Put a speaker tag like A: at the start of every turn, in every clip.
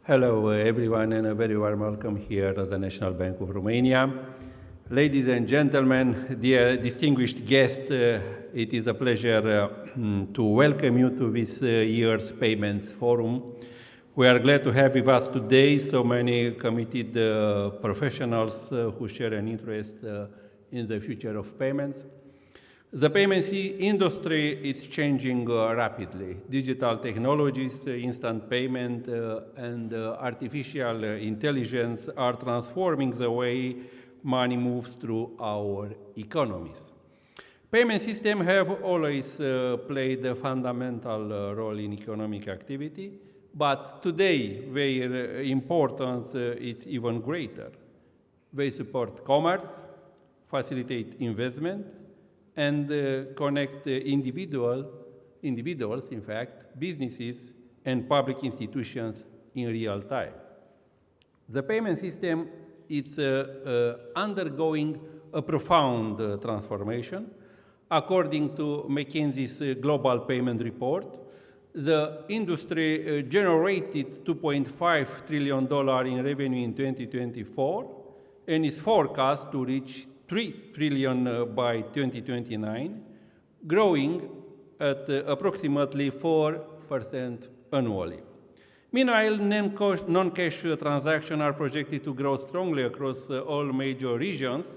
A: Hello, everyone, and a very warm welcome here at the National Bank of Romania. Ladies and gentlemen, dear distinguished guests, it is a pleasure to welcome you to this year's Payments Forum. We are glad to have with us today so many committed professionals who share an interest in the future of payments. The payments industry is changing rapidly. Digital technologies, instant payment, and artificial intelligence are transforming the way money moves through our economies. Payment systems have always played a fundamental role in economic activity, but today their importance is even greater. They support commerce, facilitate investment, and connect individuals, in fact, businesses and public institutions in real time. The payment system is undergoing a profound transformation. According to McKinsey's Global Payment Report, the industry generated $2.5 trillion in revenue in 2024 and is forecast to reach $3 trillion by 2029, growing at approximately 4% annually. Meanwhile, non-cash transactions are projected to grow strongly across all major regions,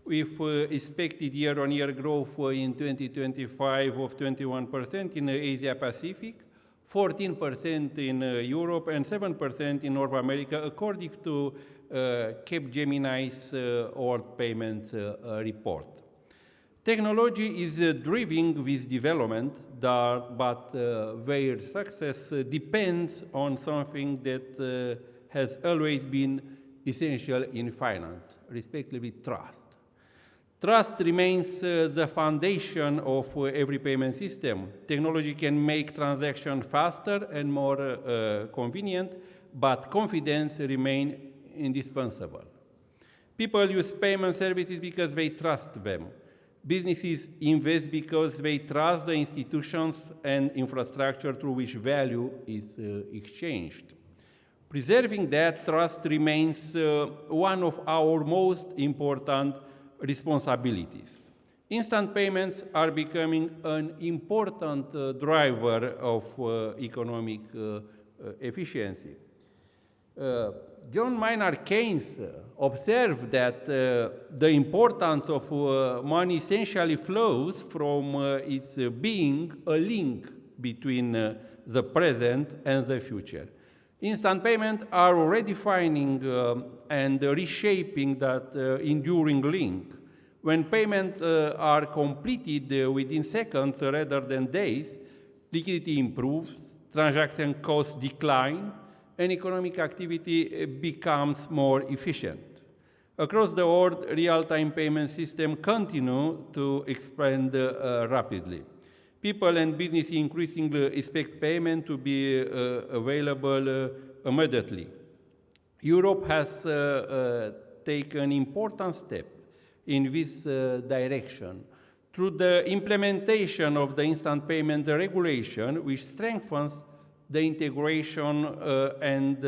A: with expected year-on-year growth in 2025 of 21% in Asia-Pacific, 14% in Europe, and 7% in North America, according to Capgemini's World Payments report. Technology is driving this development, but their success depends on something that has always been essential in finance, respectively trust. Trust remains the foundation of every payment system. Technology can make transactions faster and more convenient, but confidence remains indispensable. People use payment services because they trust them. Businesses invest because they trust the institutions and infrastructure through which value is exchanged. Preserving that trust remains one of our most important responsibilities. Instant payments are becoming an important driver of economic efficiency. John Maynard Keynes observed that the importance of money essentially flows from its being a link between the present and the future. Instant payments are redefining and reshaping that enduring link. When payments are completed within seconds rather than days, liquidity improves, transaction costs decline, and economic activity becomes more efficient. Across the world, real-time payment systems continue to expand rapidly. People and businesses increasingly expect payment to be available immediately. Europe has taken an important step in this direction through the implementation of the instant payment regulation, which strengthens the integration and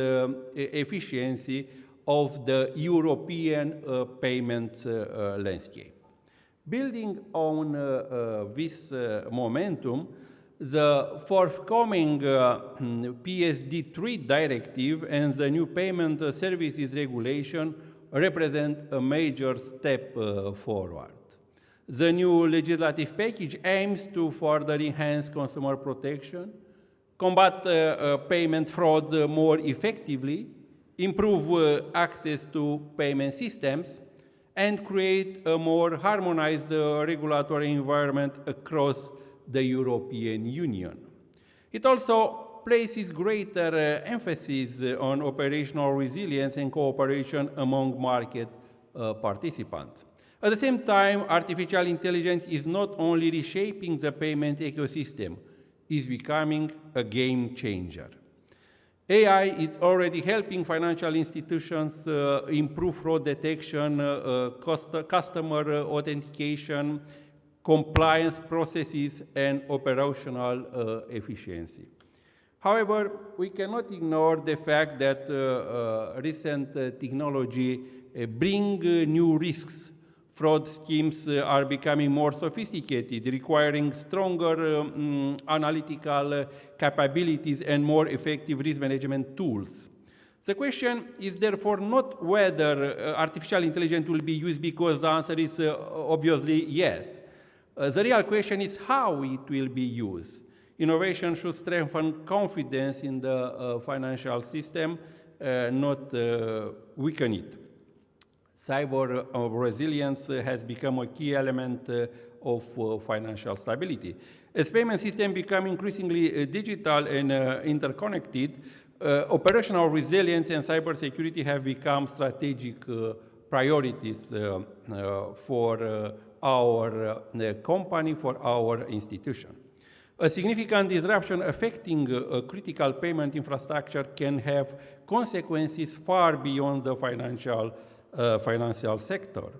A: efficiency of the European payment landscape. Building on this momentum, the forthcoming PSD3 directive and the new payment services regulation represent a major step forward. The new legislative package aims to further enhance consumer protection, combat payment fraud more effectively, improve access to payment systems, and create a more harmonized regulatory environment across the European Union. It also places greater emphasis on operational resilience and cooperation among market participants. At the same time, artificial intelligence is not only reshaping the payment ecosystem, it is becoming a game changer. AI is already helping financial institutions improve fraud detection, customer authentication, compliance processes, and operational efficiency. However, we cannot ignore the fact that recent technology bring new risks. Fraud schemes are becoming more sophisticated, requiring stronger analytical capabilities and more effective risk management tools. The question is therefore not whether artificial intelligence will be used, because the answer is obviously yes. The real question is how it will be used. Innovation should strengthen confidence in the financial system, not weaken it. Cyber resilience has become a key element of financial stability. As payment systems become increasingly digital and interconnected, operational resilience and cybersecurity have become strategic priorities for our company, for our institution. A significant disruption affecting a critical payment infrastructure can have consequences far beyond the financial sector.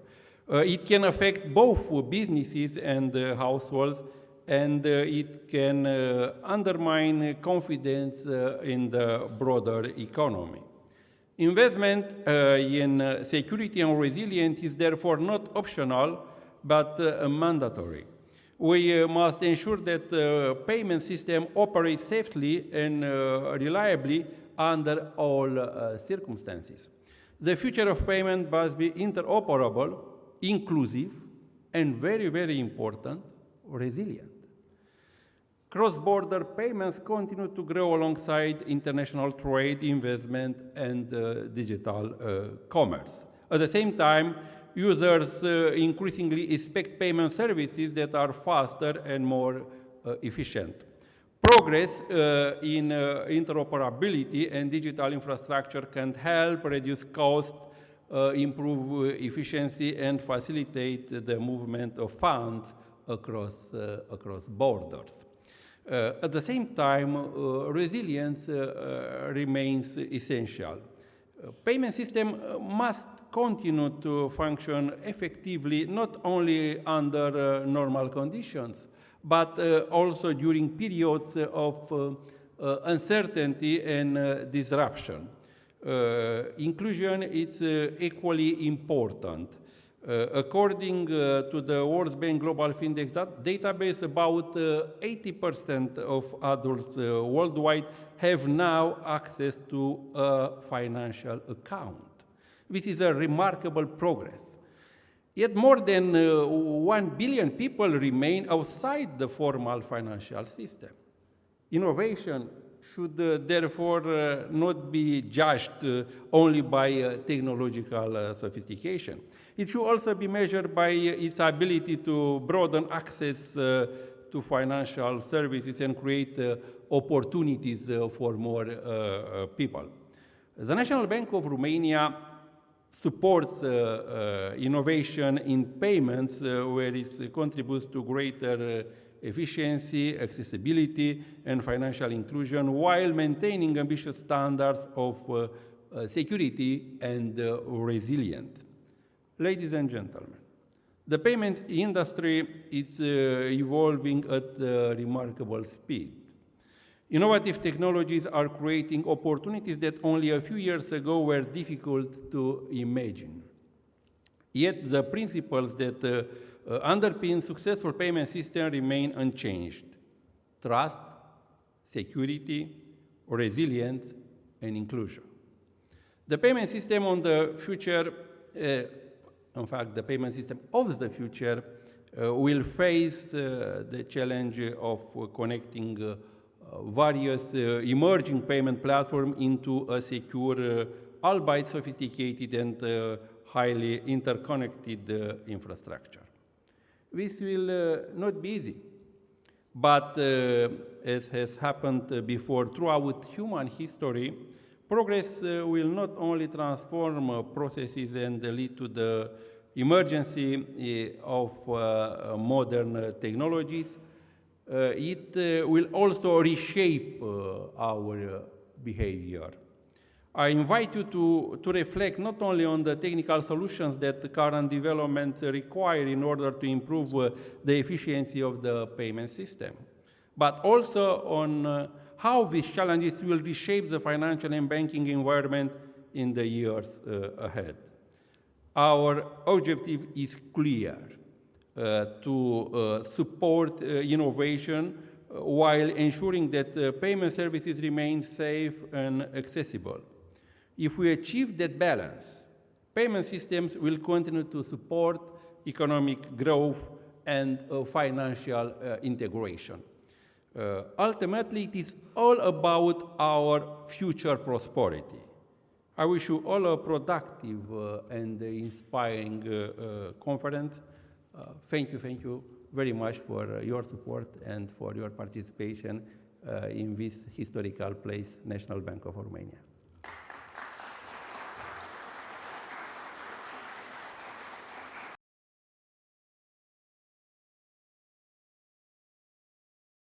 A: It can affect both businesses and households, and it can undermine confidence in the broader economy. Investment in security and resilience is therefore not optional, but mandatory. We must ensure that the payment system operates safely and reliably under all circumstances. The future of payment must be interoperable, inclusive, and very, very important, resilient. Cross-border payments continue to grow alongside international trade, investment, and digital commerce. At the same time, users increasingly expect payment services that are faster and more efficient. Progress in interoperability and digital infrastructure can help reduce costs, improve efficiency, and facilitate the movement of funds across borders. At the same time, resilience remains essential. Payment system must continue to function effectively, not only under normal conditions, but also during periods of uncertainty and disruption. Inclusion is equally important. According to the World Bank Global Findex database, about 80% of adults worldwide have now access to a financial account. This is a remarkable progress. Yet more than 1 billion people remain outside the formal financial system. Innovation should therefore not be judged only by technological sophistication. It should also be measured by its ability to broaden access to financial services and create opportunities for more people. The National Bank of Romania supports innovation in payments where it contributes to greater efficiency, accessibility, and financial inclusion while maintaining ambitious standards of security and resilience. Ladies and gentlemen, the payment industry is evolving at a remarkable speed. Innovative technologies are creating opportunities that only a few years ago were difficult to imagine. Yet the principles that underpin successful payment systems remain unchanged: trust, security, resilience, and inclusion. The payment system of the future will face the challenge of connecting various emerging payment platforms into a secure, albeit sophisticated and highly interconnected infrastructure. This will not be easy, but as has happened before throughout human history, progress will not only transform processes and lead to the emergence of modern technologies, it will also reshape our behavior. I invite you to reflect not only on the technical solutions that current developments require in order to improve the efficiency of the payment system, but also on how these challenges will reshape the financial and banking environment in the years ahead. Our objective is clear, to support innovation while ensuring that payment services remain safe and accessible. If we achieve that balance, payment systems will continue to support economic growth and financial integration. Ultimately, it is all about our future prosperity. I wish you all a productive and inspiring conference. Thank you very much for your support and for your participation in this historical place, National Bank of Romania.